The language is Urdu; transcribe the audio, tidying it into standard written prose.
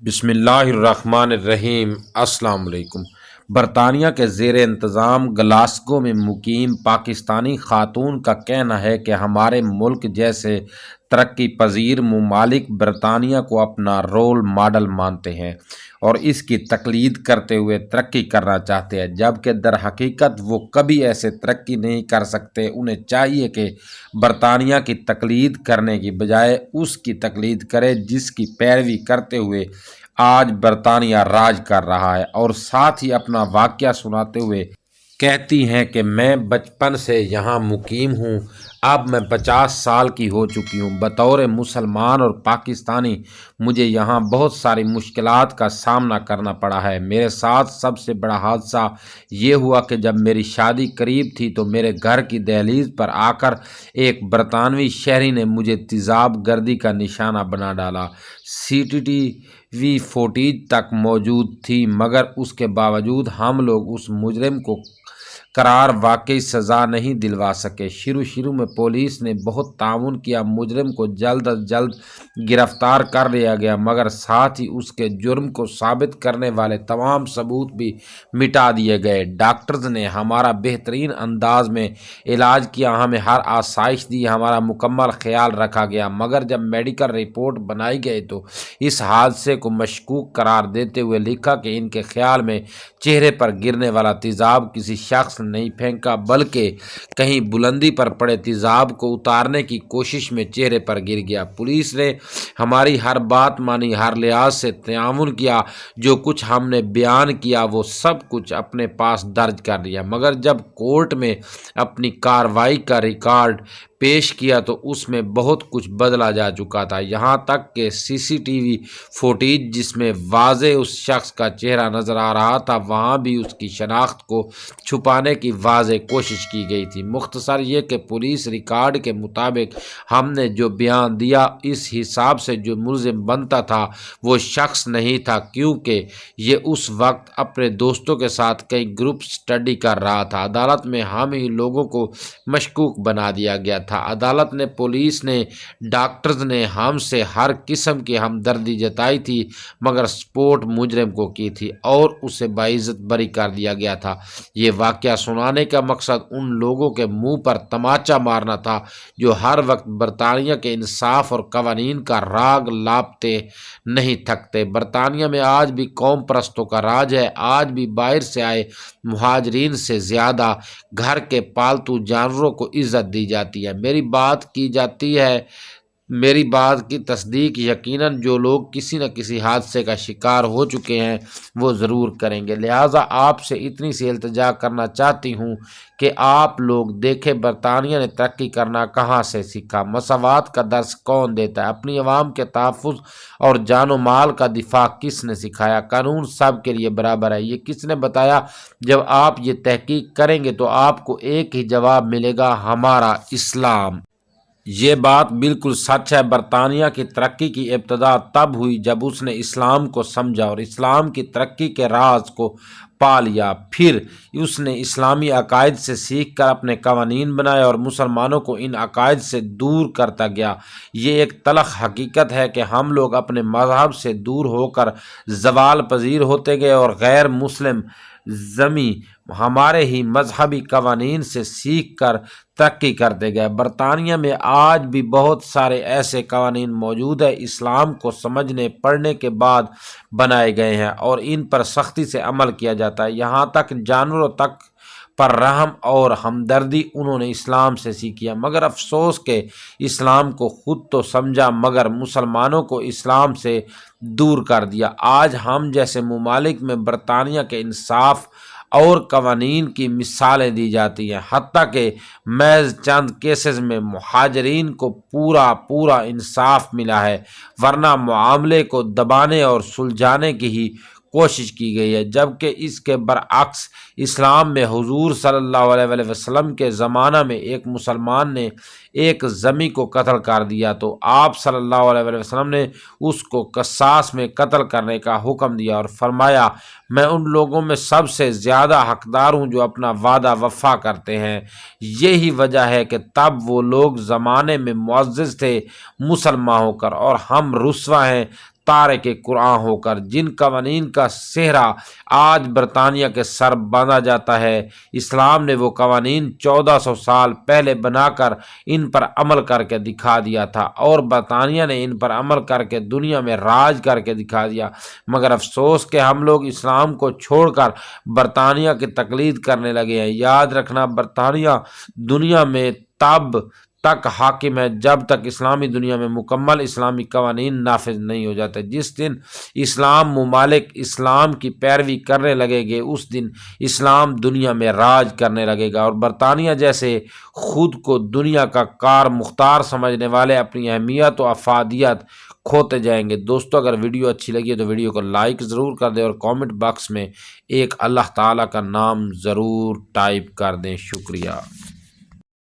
بسم اللہ الرحمن الرحیم۔ السلام علیکم۔ برطانیہ کے زیر انتظام گلاسگو میں مقیم پاکستانی خاتون کا کہنا ہے کہ ہمارے ملک جیسے ترقی پذیر ممالک برطانیہ کو اپنا رول ماڈل مانتے ہیں اور اس کی تقلید کرتے ہوئے ترقی کرنا چاہتے ہیں، جبکہ در حقیقت وہ کبھی ایسے ترقی نہیں کر سکتے۔ انہیں چاہیے کہ برطانیہ کی تقلید کرنے کی بجائے اس کی تقلید کرے جس کی پیروی کرتے ہوئے آج برطانیہ راج کر رہا ہے۔ اور ساتھ ہی اپنا واقعہ سناتے ہوئے کہتی ہیں کہ میں بچپن سے یہاں مقیم ہوں، اب میں 50 سال کی ہو چکی ہوں۔ بطور مسلمان اور پاکستانی مجھے یہاں بہت ساری مشکلات کا سامنا کرنا پڑا ہے۔ میرے ساتھ سب سے بڑا حادثہ یہ ہوا کہ جب میری شادی قریب تھی تو میرے گھر کی دہلیز پر آ کر ایک برطانوی شہری نے مجھے تیزاب گردی کا نشانہ بنا ڈالا۔ CCTV فوٹیج تک موجود تھی، مگر اس کے باوجود ہم لوگ اس مجرم کو قرار واقعی سزا نہیں دلوا سکے۔ شروع میں پولیس نے بہت تعاون کیا، مجرم کو جلد از جلد گرفتار کر لیا گیا، مگر ساتھ ہی اس کے جرم کو ثابت کرنے والے تمام ثبوت بھی مٹا دیے گئے۔ ڈاکٹرز نے ہمارا بہترین انداز میں علاج کیا، ہمیں ہر آسائش دی، ہمارا مکمل خیال رکھا گیا، مگر جب میڈیکل رپورٹ بنائی گئی تو اس حادثے کو مشکوک قرار دیتے ہوئے لکھا کہ ان کے خیال میں چہرے پر گرنے والا تیزاب کسی شخص نہیں پھینکا بلکہ کہیں بلندی پر پڑے تیزاب کو اتارنے کی کوشش میں چہرے پر گر گیا۔ پولیس نے ہماری ہر بات مانی، ہر لحاظ سے تعاون کیا، جو کچھ ہم نے بیان کیا وہ سب کچھ اپنے پاس درج کر لیا، مگر جب کورٹ میں اپنی کارروائی کا ریکارڈ پیش کیا تو اس میں بہت کچھ بدلا جا چکا تھا، یہاں تک کہ CCTV فوٹیج جس میں واضح اس شخص کا چہرہ نظر آ رہا تھا وہاں بھی اس کی شناخت کو چھپانے کی واضح کوشش کی گئی تھی۔ مختصر یہ کہ پولیس ریکارڈ کے مطابق ہم نے جو بیان دیا اس حساب سے جو ملزم بنتا تھا وہ شخص نہیں تھا، کیونکہ یہ اس وقت اپنے دوستوں کے ساتھ کئی گروپ سٹڈی کر رہا تھا۔ عدالت میں ہم ہی لوگوں کو مشکوک بنا دیا گیا تھا۔ عدالت نے، پولیس نے، ڈاکٹرز نے ہم سے ہر قسم کی ہمدردی جتائی تھی، مگر سپورٹ مجرم کو کی تھی اور اسے باعزت بری کر دیا گیا تھا۔ یہ واقعہ سنانے کا مقصد ان لوگوں کے منہ پر تماچا مارنا تھا جو ہر وقت برطانیہ کے انصاف اور قوانین کا راگ لاپتے نہیں تھکتے۔ برطانیہ میں آج بھی قوم پرستوں کا راج ہے، آج بھی باہر سے آئے مہاجرین سے زیادہ گھر کے پالتو جانوروں کو عزت دی جاتی ہے۔ میری بات کی تصدیق یقیناً جو لوگ کسی نہ کسی حادثے کا شکار ہو چکے ہیں وہ ضرور کریں گے، لہٰذا آپ سے اتنی سی التجا کرنا چاہتی ہوں کہ آپ لوگ دیکھیں برطانیہ نے ترقی کرنا کہاں سے سیکھا، مساوات کا درس کون دیتا ہے، اپنی عوام کے تحفظ اور جان و مال کا دفاع کس نے سکھایا، قانون سب کے لیے برابر ہے، یہ کس نے بتایا۔ جب آپ یہ تحقیق کریں گے تو آپ کو ایک ہی جواب ملے گا، ہمارا اسلام۔ یہ بات بالکل سچ ہے۔ برطانیہ کی ترقی کی ابتدا تب ہوئی جب اس نے اسلام کو سمجھا اور اسلام کی ترقی کے راز کو پا لیا، پھر اس نے اسلامی عقائد سے سیکھ کر اپنے قوانین بنائے اور مسلمانوں کو ان عقائد سے دور کرتا گیا۔ یہ ایک تلخ حقیقت ہے کہ ہم لوگ اپنے مذہب سے دور ہو کر زوال پذیر ہوتے گئے اور غیر مسلم ذمی ہمارے ہی مذہبی قوانین سے سیکھ کر ترقی کرتے گئے۔ برطانیہ میں آج بھی بہت سارے ایسے قوانین موجود ہیں، اسلام کو سمجھنے پڑھنے کے بعد بنائے گئے ہیں اور ان پر سختی سے عمل کیا جاتا ہے، یہاں تک جانوروں تک پر رحم اور ہمدردی انہوں نے اسلام سے سیکھی ہے، مگر افسوس کہ اسلام کو خود تو سمجھا مگر مسلمانوں کو اسلام سے دور کر دیا۔ آج ہم جیسے ممالک میں برطانیہ کے انصاف اور قوانین کی مثالیں دی جاتی ہیں، حتیٰ کہ محض چند کیسز میں مہاجرین کو پورا انصاف ملا ہے، ورنہ معاملے کو دبانے اور سلجھانے کی ہی کوشش کی گئی ہے، جبکہ اس کے برعکس اسلام میں حضور صلی اللہ علیہ وسلم کے زمانہ میں ایک مسلمان نے ایک ذمی کو قتل کر دیا تو آپ صلی اللہ علیہ وسلم نے اس کو قصاص میں قتل کرنے کا حکم دیا اور فرمایا، میں ان لوگوں میں سب سے زیادہ حقدار ہوں جو اپنا وعدہ وفا کرتے ہیں۔ یہی وجہ ہے کہ تب وہ لوگ زمانے میں معزز تھے مسلمان ہو کر اور ہم رسوا ہیں تارک قرآن ہو کر جن قوانین کا سہرا آج برطانیہ کے سر باندھا جاتا ہے، اسلام نے وہ قوانین 1400 سال پہلے بنا کر ان پر عمل کر کے دکھا دیا تھا، اور برطانیہ نے ان پر عمل کر کے دنیا میں راج کر کے دکھا دیا۔ مگر افسوس کہ ہم لوگ اسلام کو چھوڑ کر برطانیہ کی تقلید کرنے لگے ہیں۔ یاد رکھنا، برطانیہ دنیا میں تب تک حاکم ہے جب تک اسلامی دنیا میں مکمل اسلامی قوانین نافذ نہیں ہو جاتے۔ جس دن اسلام ممالک اسلام کی پیروی کرنے لگے گے، اس دن اسلام دنیا میں راج کرنے لگے گا، اور برطانیہ جیسے خود کو دنیا کا کار مختار سمجھنے والے اپنی اہمیت و افادیت کھوتے جائیں گے۔ دوستو، اگر ویڈیو اچھی لگی ہے تو ویڈیو کو لائک ضرور کر دیں، اور کامنٹ باکس میں ایک اللہ تعالیٰ کا نام ضرور ٹائپ کر دیں۔ شکریہ۔